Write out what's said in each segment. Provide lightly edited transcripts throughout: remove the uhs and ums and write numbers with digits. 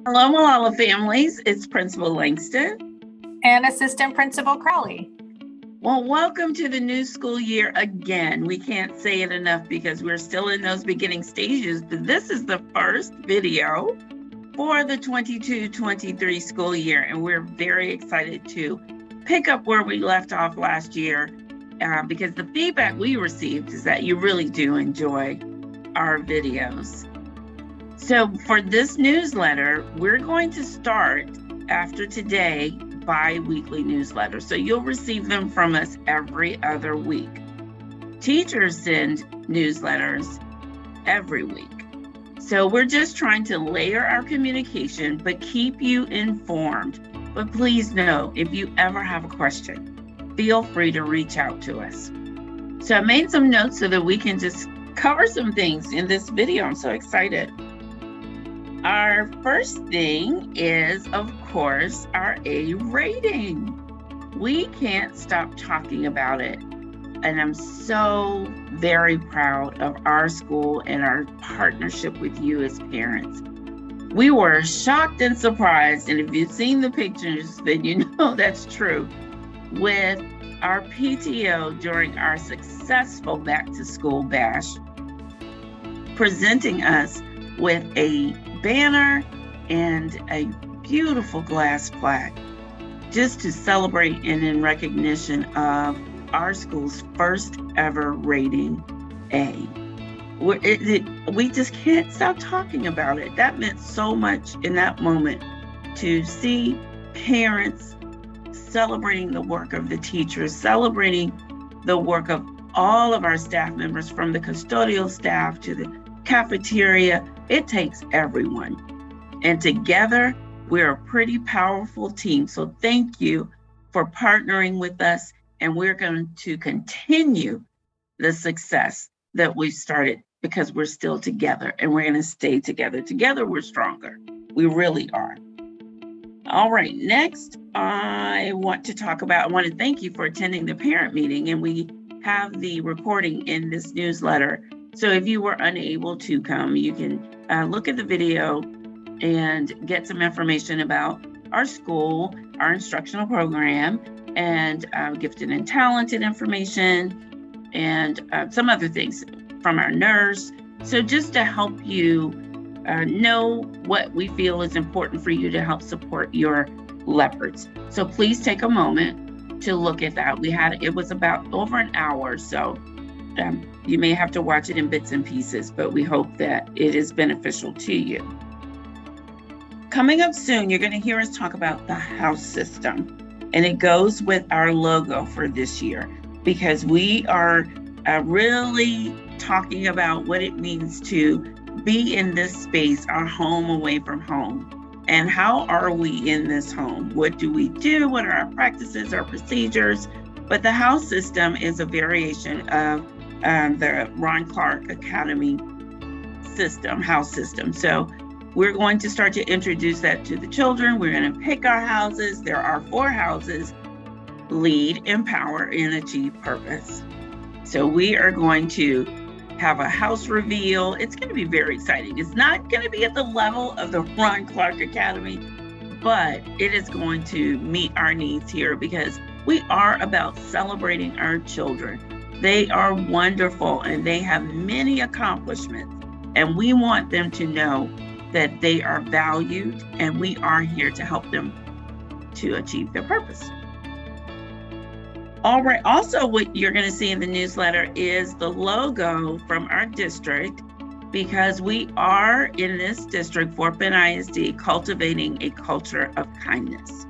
Hello, Malala families. It's Principal Langston and Assistant Principal Crowley. Well, welcome to the new school year again. We can't say it enough because we're still in those beginning stages, but this is the first video for the 22-23 school year, and we're very excited to pick up where we left off last year because the feedback we received is that you really do enjoy our videos. So for this newsletter, we're going to start after today bi-weekly newsletters. So you'll receive them from us every other week. Teachers send newsletters every week. So we're just trying to layer our communication, but keep you informed. But please know, if you ever have a question, feel free to reach out to us. So I made some notes so that we can just cover some things in this video. I'm so excited. Our first thing is, of course, our A rating. We can't stop talking about it. And I'm so very proud of our school and our partnership with you as parents. We were shocked and surprised, and if you've seen the pictures, then you know that's true, with our PTO during our successful Back to School Bash, presenting us with a banner and a beautiful glass plaque just to celebrate and in recognition of our school's first ever rating A. We just can't stop talking about it. That meant so much in that moment to see parents celebrating the work of the teachers, celebrating the work of all of our staff members, from the custodial staff to the cafeteria. It takes everyone. And together, we're a pretty powerful team. So thank you for partnering with us. And we're going to continue the success that we've started because we're still together and we're going to stay together. Together, we're stronger. We really are. All right, next, I want to thank you for attending the parent meeting. And we have the recording in this newsletter. So if you were unable to come, you can look at the video and get some information about our school, our instructional program, and gifted and talented information, and some other things from our nurse. So just to help you know what we feel is important for you to help support your leopards. So please take a moment to look at that. It was about over an hour, so you may have to watch it in bits and pieces, but we hope that it is beneficial to you. Coming up soon, you're going to hear us talk about the house system. And it goes with our logo for this year, because we are really talking about what it means to be in this space, our home away from home. And how are we in this home? What do we do? What are our practices, our procedures? But the house system is a variation of the Ron Clark Academy system, house system. So we're going to start to introduce that to the children. We're going to pick our houses. There are 4 houses: lead, empower, and achieve purpose. So we are going to have a house reveal. It's going to be very exciting. It's not going to be at the level of the Ron Clark Academy, but it is going to meet our needs here because we are about celebrating our children. They are wonderful and they have many accomplishments, and we want them to know that they are valued and we are here to help them to achieve their purpose. All right, also what you're going to see in the newsletter is the logo from our district, because we are in this district, Fort Bend ISD, cultivating a culture of kindness.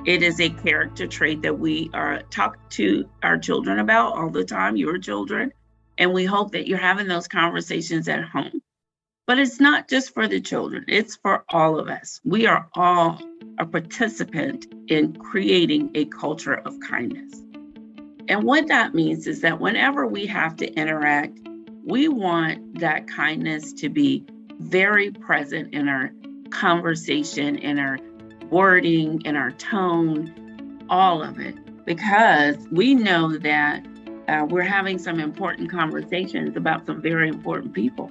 It is a character trait that we talk to our children about all the time, your children, and we hope that you're having those conversations at home. But it's not just for the children, it's for all of us. We are all a participant in creating a culture of kindness. And what that means is that whenever we have to interact, we want that kindness to be very present in our conversation, in our wording, in our tone, all of it, because we know that we're having some important conversations about some very important people,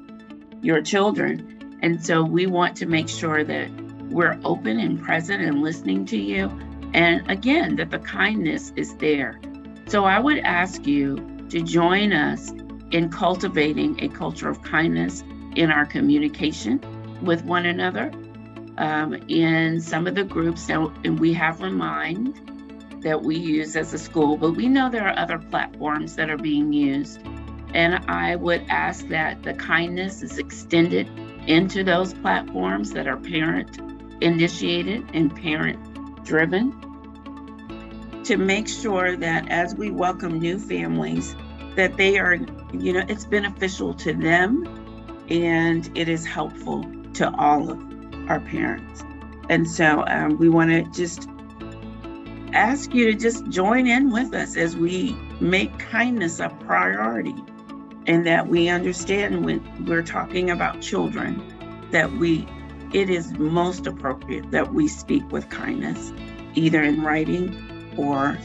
your children. And so we want to make sure that we're open and present and listening to you. And again, that the kindness is there. So I would ask you to join us in cultivating a culture of kindness in our communication with one another. In some of the groups now, and we have Remind that we use as a school, but we know there are other platforms that are being used. And I would ask that the kindness is extended into those platforms that are parent initiated and parent driven, to make sure that as we welcome new families, that they are, it's beneficial to them and it is helpful to all of our parents. And so we want to just ask you to just join in with us as we make kindness a priority, and that we understand when we're talking about children that it is most appropriate that we speak with kindness, either in writing or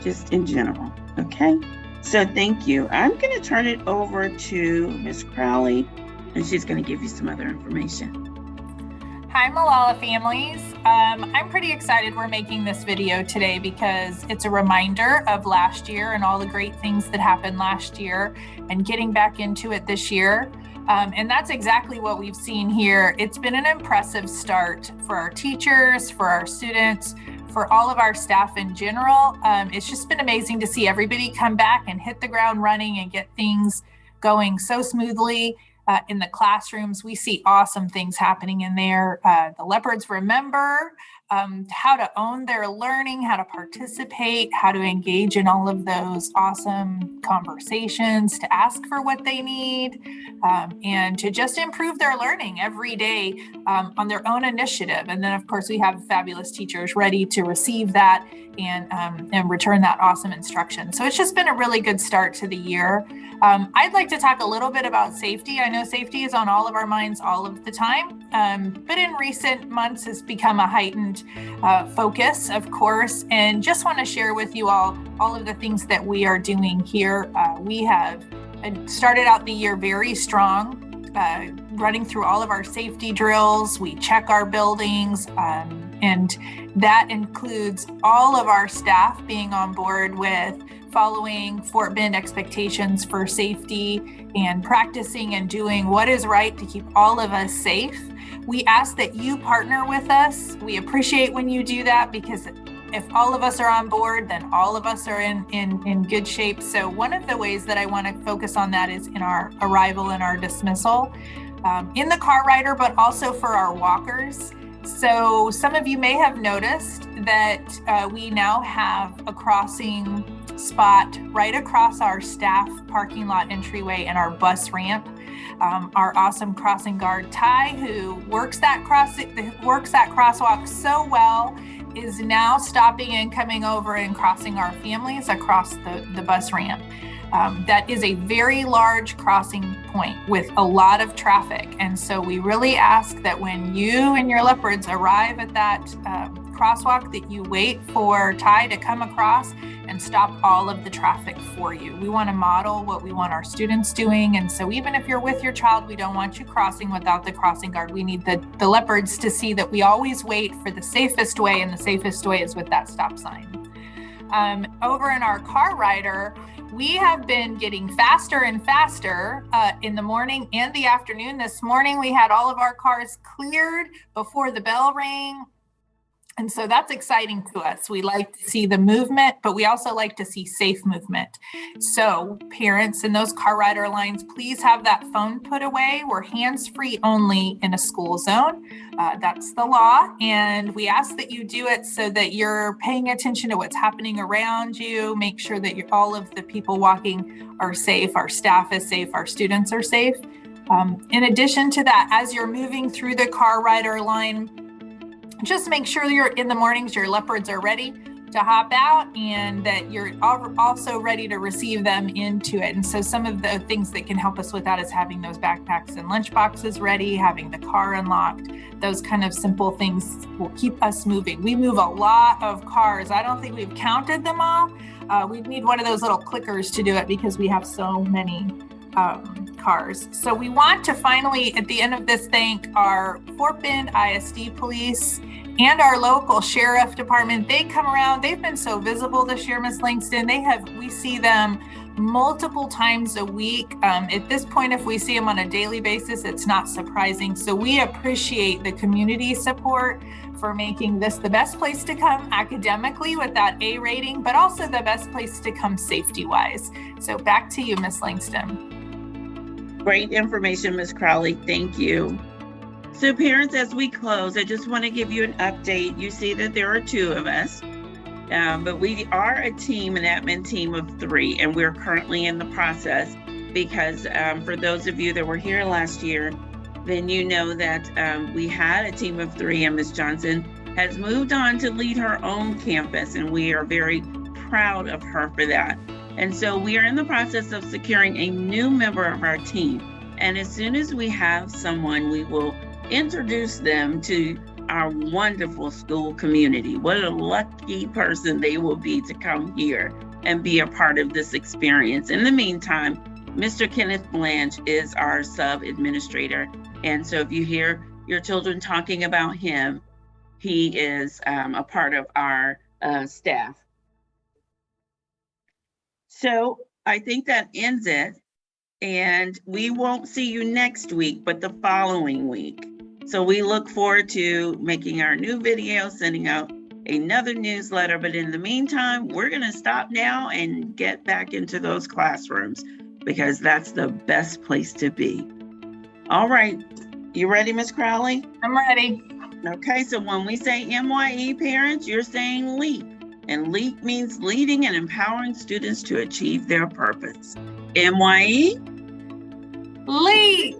just in general. Okay, so thank you. I'm going to turn it over to Ms. Crowley, and she's going to give you some other information. Hi, Molalla families. I'm pretty excited we're making this video today because it's a reminder of last year and all the great things that happened last year and getting back into it this year. And that's exactly what we've seen here. It's been an impressive start for our teachers, for our students, for all of our staff in general. It's just been amazing to see everybody come back and hit the ground running and get things going so smoothly. In the classrooms, we see awesome things happening in there. The Leopards remember how to own their learning, how to participate, how to engage in all of those awesome conversations, to ask for what they need, and to just improve their learning every day on their own initiative. And then, of course, we have fabulous teachers ready to receive that and return that awesome instruction. So it's just been a really good start to the year. I'd like to talk a little bit about safety. I know safety is on all of our minds all of the time, but in recent months has become a heightened focus, of course, and just want to share with you all of the things that we are doing here. We have started out the year very strong, running through all of our safety drills. We check our buildings, and that includes all of our staff being on board with following Fort Bend expectations for safety and practicing and doing what is right to keep all of us safe. We ask that you partner with us. We appreciate when you do that, because if all of us are on board, then all of us are in good shape. So one of the ways that I want to focus on that is in our arrival and our dismissal, in the car rider, but also for our walkers. So some of you may have noticed that we now have a crossing spot right across our staff parking lot entryway and our bus ramp. Our awesome crossing guard, Ty, who works that crosswalk so well, is now stopping and coming over and crossing our families across the bus ramp. That is a very large crossing point with a lot of traffic. And so we really ask that when you and your Leopards arrive at that crosswalk, that you wait for Ty to come across and stop all of the traffic for you. We want to model what we want our students doing. And so even if you're with your child, we don't want you crossing without the crossing guard. We need the Leopards to see that we always wait for the safest way, and the safest way is with that stop sign. Over in our car rider, we have been getting faster and faster in the morning and the afternoon. This morning, we had all of our cars cleared before the bell rang. And so that's exciting to us. We like to see the movement, but we also like to see safe movement. So parents in those car rider lines, please have that phone put away. We're hands-free only in a school zone. That's the law. And we ask that you do it so that you're paying attention to what's happening around you. Make sure that all of the people walking are safe, our staff is safe, our students are safe. In addition to that, as you're moving through the car rider line, just make sure you're in the mornings, your Leopards are ready to hop out and that you're also ready to receive them into it. And so some of the things that can help us with that is having those backpacks and lunch boxes ready, having the car unlocked. Those kind of simple things will keep us moving. We move a lot of cars. I don't think we've counted them all. We need one of those little clickers to do it because we have so many cars. So we want to finally, at the end of this, thank our Fort Bend ISD police and our local sheriff department. They come around. They've been so visible this year, Ms. Langston. We see them multiple times a week. At this point, if we see them on a daily basis, it's not surprising. So we appreciate the community support for making this the best place to come academically with that A rating, but also the best place to come safety-wise. So back to you, Ms. Langston. Great information, Ms. Crowley. Thank you. So parents, as we close, I just want to give you an update. You see that there are 2 of us, but we are a team, an admin team of 3, and we're currently in the process because for those of you that were here last year, then you know that we had a team of 3, and Ms. Johnson has moved on to lead her own campus, and we are very proud of her for that. And so we are in the process of securing a new member of our team. And as soon as we have someone, we will introduce them to our wonderful school community. What a lucky person they will be to come here and be a part of this experience. In the meantime, Mr. Kenneth Blanche is our sub-administrator. And so if you hear your children talking about him, he is a part of our staff. So I think that ends it. And we won't see you next week, but the following week. So we look forward to making our new video, sending out another newsletter. But in the meantime, we're going to stop now and get back into those classrooms because that's the best place to be. All right. You ready, Ms. Crowley? I'm ready. Okay. So when we say MYE parents, you're saying LEAP. And LEAP means leading and empowering students to achieve their purpose. MYE? LEAP.